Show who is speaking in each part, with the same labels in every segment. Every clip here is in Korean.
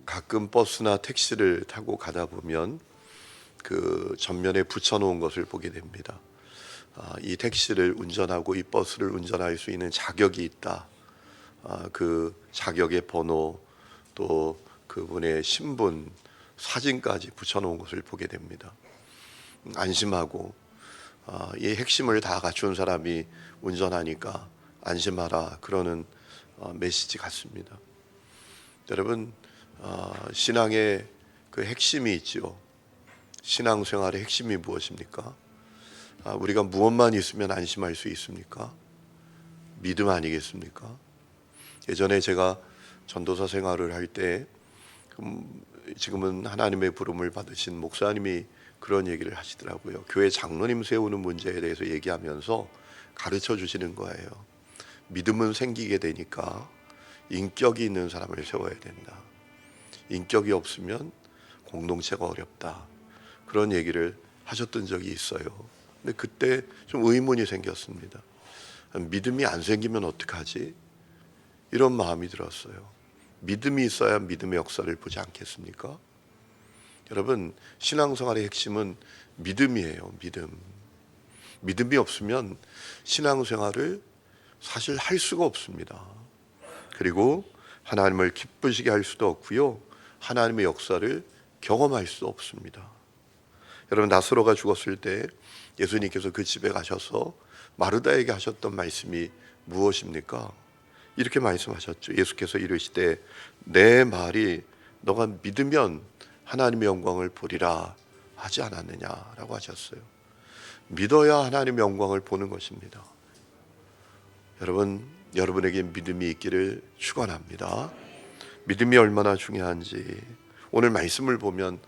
Speaker 1: 가끔 버스나 택시를 타고 가다 보면 그 전면에 붙여놓은 것을 보게 됩니다. 이 택시를 운전하고 이 버스를 운전할 수 있는 자격이 있다. 그 자격의 번호 또 그분의 신분 사진까지 붙여놓은 것을 보게 됩니다. 안심하고 이 핵심을 다 갖춘 사람이 운전하니까 안심하라 그러는 메시지 같습니다. 여러분, 신앙의 그 핵심이 있지요. 신앙생활의 핵심이 무엇입니까? 우리가 무엇만 있으면 안심할 수 있습니까? 믿음 아니겠습니까? 예전에 제가 전도사 생활을 할 때 지금은 하나님의 부름을 받으신 목사님이 그런 얘기를 하시더라고요. 교회 장로님 세우는 문제에 대해서 얘기하면서 가르쳐 주시는 거예요. 믿음은 생기게 되니까 인격이 있는 사람을 세워야 된다. 인격이 없으면 공동체가 어렵다. 그런 얘기를 하셨던 적이 있어요. 근데 그때 좀 의문이 생겼습니다. 믿음이 안 생기면 어떡하지? 이런 마음이 들었어요. 믿음이 있어야 믿음의 역사를 보지 않겠습니까? 여러분, 신앙생활의 핵심은 믿음이에요. 믿음이 없으면 신앙생활을 사실 할 수가 없습니다. 그리고 하나님을 기쁘시게 할 수도 없고요. 하나님의 역사를 경험할 수 없습니다. 여러분, 나사로가 죽었을 때 예수님께서 그 집에 가셔서 마르다에게 하셨던 말씀이 무엇입니까? 이렇게 말씀하셨죠. 예수께서 이르시되 내 말이 너가 믿으면 하나님의 영광을 보리라 하지 않았느냐라고 하셨어요. 믿어야 하나님의 영광을 보는 것입니다. 여러분, 여러분에게 믿음이 있기를 축원합니다. 믿음이 얼마나 중요한지 오늘 말씀을 보면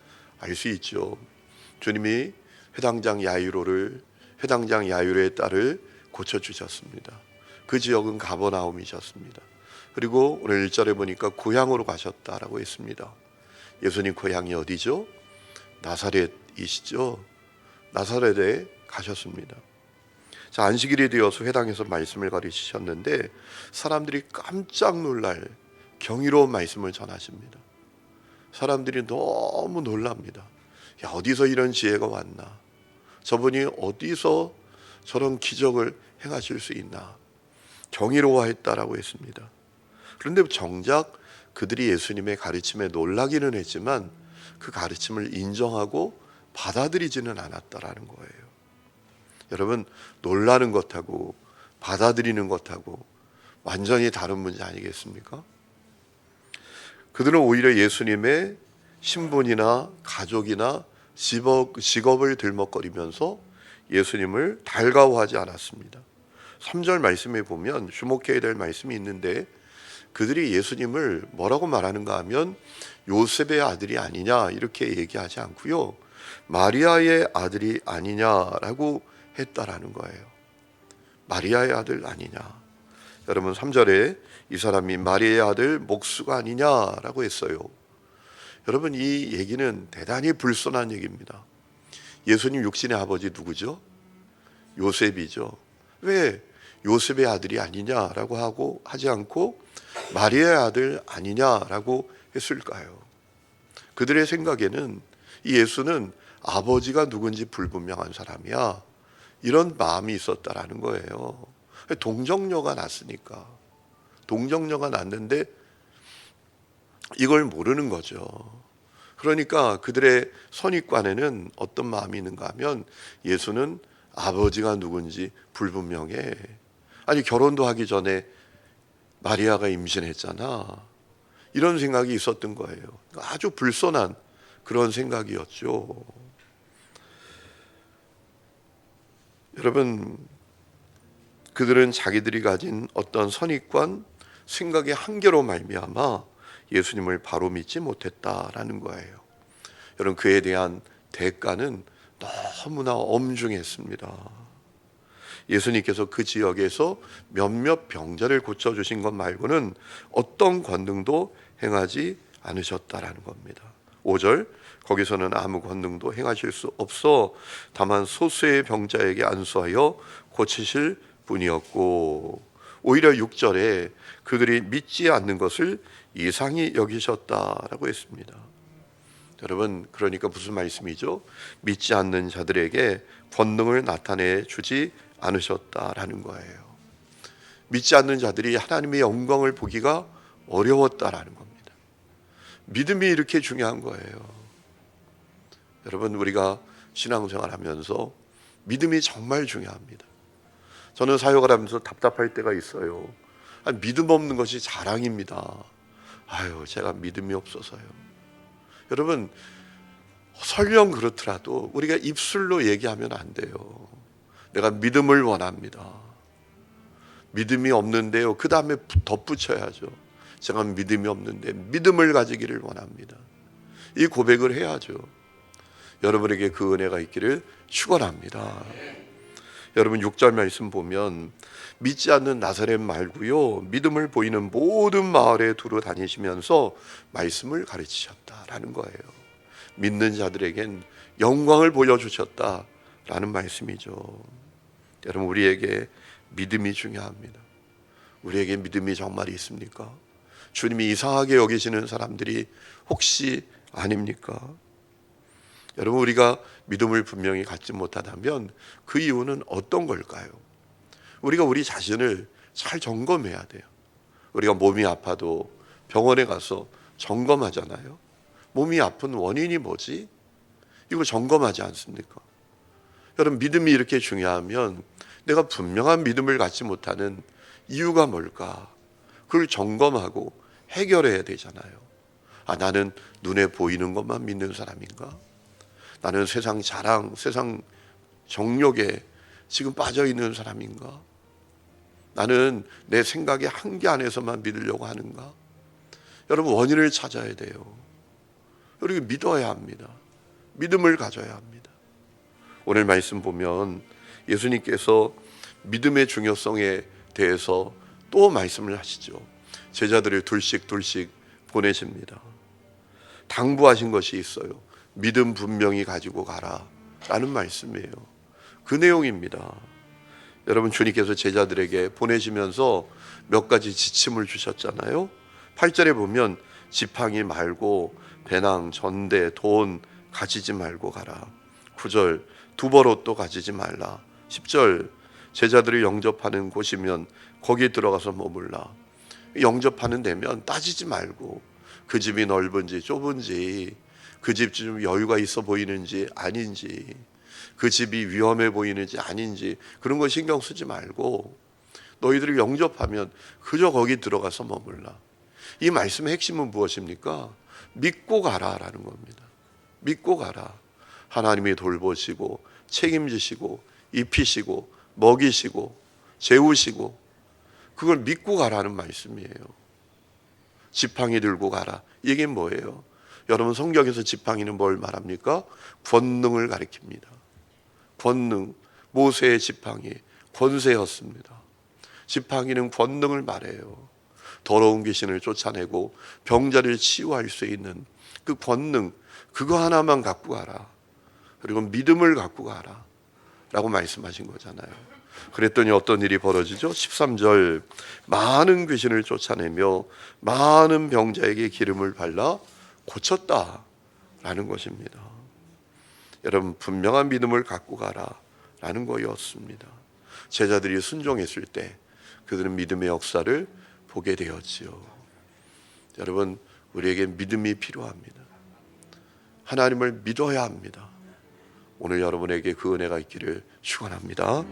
Speaker 1: 알 수 있죠. 주님이 회당장 야이로의 딸을 고쳐주셨습니다. 그 지역은 가버나움이셨습니다. 그리고 오늘 1절에 보니까 고향으로 가셨다라고 했습니다. 예수님 고향이 어디죠? 나사렛이시죠. 나사렛에 가셨습니다. 자, 안식일이 되어서 회당에서 말씀을 가르치셨는데 사람들이 깜짝 놀랄 경이로운 말씀을 전하십니다. 사람들이 너무 놀랍니다. 야, 어디서 이런 지혜가 왔나? 저분이 어디서 저런 기적을 행하실 수 있나? 경이로워했다라고 했습니다. 그런데 정작 그들이 예수님의 가르침에 놀라기는 했지만 그 가르침을 인정하고 받아들이지는 않았다라는 거예요. 여러분, 놀라는 것하고 받아들이는 것하고 완전히 다른 문제 아니겠습니까? 그들은 오히려 예수님의 신분이나 가족이나 직업을 들먹거리면서 예수님을 달가워하지 않았습니다. 3절 말씀에 보면 주목해야 될 말씀이 있는데 그들이 예수님을 뭐라고 말하는가 하면 요셉의 아들이 아니냐 이렇게 얘기하지 않고요. 마리아의 아들이 아니냐라고 했다라는 거예요. 마리아의 아들 아니냐. 여러분 3절에 이 사람이 마리아의 아들 목수가 아니냐라고 했어요. 여러분, 이 얘기는 대단히 불손한 얘기입니다. 예수님 육신의 아버지 누구죠? 요셉이죠. 왜 요셉의 아들이 아니냐라고 하고 하지 않고 마리아의 아들 아니냐라고 했을까요? 그들의 생각에는 이 예수는 아버지가 누군지 불분명한 사람이야. 이런 마음이 있었다라는 거예요. 동정녀가 났으니까. 동정녀가 났는데 이걸 모르는 거죠. 그러니까 그들의 선입관에는 어떤 마음이 있는가 하면 예수는 아버지가 누군지 불분명해. 아니, 결혼도 하기 전에 마리아가 임신했잖아. 이런 생각이 있었던 거예요. 아주 불손한 그런 생각이었죠. 여러분, 그들은 자기들이 가진 어떤 선입관, 생각의 한계로 말미암아 예수님을 바로 믿지 못했다라는 거예요. 여러분, 그에 대한 대가는 너무나 엄중했습니다. 예수님께서 그 지역에서 몇몇 병자를 고쳐주신 것 말고는 어떤 권능도 행하지 않으셨다라는 겁니다. 5절, 거기서는 아무 권능도 행하실 수 없어 다만 소수의 병자에게 안수하여 고치실 뿐이었고, 오히려 6절에 그들이 믿지 않는 것을 이상히 여기셨다라고 했습니다. 여러분, 그러니까 무슨 말씀이죠? 믿지 않는 자들에게 권능을 나타내 주지 않으셨다라는 거예요. 믿지 않는 자들이 하나님의 영광을 보기가 어려웠다라는 겁니다. 믿음이 이렇게 중요한 거예요. 여러분, 우리가 신앙생활 하면서 믿음이 정말 중요합니다. 저는 사역을 하면서 답답할 때가 있어요. 믿음 없는 것이 자랑입니다. 제가 믿음이 없어서요. 여러분, 설령 그렇더라도 우리가 입술로 얘기하면 안 돼요. 내가 믿음을 원합니다. 믿음이 없는데요. 그 다음에 덧붙여야죠. 제가 믿음이 없는데 믿음을 가지기를 원합니다. 이 고백을 해야죠. 여러분에게 그 은혜가 있기를 축원합니다. 여러분, 6절 말씀 보면 믿지 않는 나사렛 말고요, 믿음을 보이는 모든 마을에 두루 다니시면서 말씀을 가르치셨다라는 거예요. 믿는 자들에겐 영광을 보여주셨다라는 말씀이죠. 여러분, 우리에게 믿음이 중요합니다. 우리에게 믿음이 정말 있습니까? 주님이 이상하게 여기시는 사람들이 혹시 아닙니까? 여러분, 우리가 믿음을 분명히 갖지 못하다면 그 이유는 어떤 걸까요? 우리가 우리 자신을 잘 점검해야 돼요. 우리가 몸이 아파도 병원에 가서 점검하잖아요. 몸이 아픈 원인이 뭐지? 이거 점검하지 않습니까? 여러분, 믿음이 이렇게 중요하면 내가 분명한 믿음을 갖지 못하는 이유가 뭘까? 그걸 점검하고 해결해야 되잖아요. 나는 눈에 보이는 것만 믿는 사람인가? 나는 세상 자랑, 세상 정욕에 지금 빠져 있는 사람인가? 나는 내 생각의 한계 안에서만 믿으려고 하는가? 여러분, 원인을 찾아야 돼요. 그리고 믿어야 합니다. 믿음을 가져야 합니다. 오늘 말씀 보면 예수님께서 믿음의 중요성에 대해서 또 말씀을 하시죠. 제자들을 둘씩 보내십니다. 당부하신 것이 있어요. 믿음 분명히 가지고 가라 라는 말씀이에요. 그 내용입니다. 여러분, 주님께서 제자들에게 보내시면서 몇 가지 지침을 주셨잖아요. 8절에 보면 지팡이 말고 배낭, 전대, 돈 가지지 말고 가라. 9절 두버롯도 가지지 말라. 10절 제자들이 영접하는 곳이면 거기에 들어가서 머물라. 영접하는 데면 따지지 말고 그 집이 넓은지 좁은지, 그 집 좀 여유가 있어 보이는지 아닌지, 그 집이 위험해 보이는지 아닌지 그런 거 신경 쓰지 말고 너희들을 영접하면 그저 거기 들어가서 머물라. 이 말씀의 핵심은 무엇입니까? 믿고 가라라는 겁니다. 믿고 가라. 하나님이 돌보시고 책임지시고 입히시고 먹이시고 재우시고 그걸 믿고 가라는 말씀이에요. 지팡이 들고 가라. 이게 뭐예요? 여러분, 성경에서 지팡이는 뭘 말합니까? 권능을 가리킵니다. 권능, 모세의 지팡이 권세였습니다. 지팡이는 권능을 말해요. 더러운 귀신을 쫓아내고 병자를 치유할 수 있는 그 권능, 그거 하나만 갖고 가라. 그리고 믿음을 갖고 가라 라고 말씀하신 거잖아요. 그랬더니 어떤 일이 벌어지죠? 13절 많은 귀신을 쫓아내며 많은 병자에게 기름을 발라 고쳤다라는 것입니다. 여러분, 분명한 믿음을 갖고 가라라는 거였습니다. 제자들이 순종했을 때 그들은 믿음의 역사를 보게 되었지요. 여러분, 우리에게 믿음이 필요합니다. 하나님을 믿어야 합니다. 오늘 여러분에게 그 은혜가 있기를 축원합니다.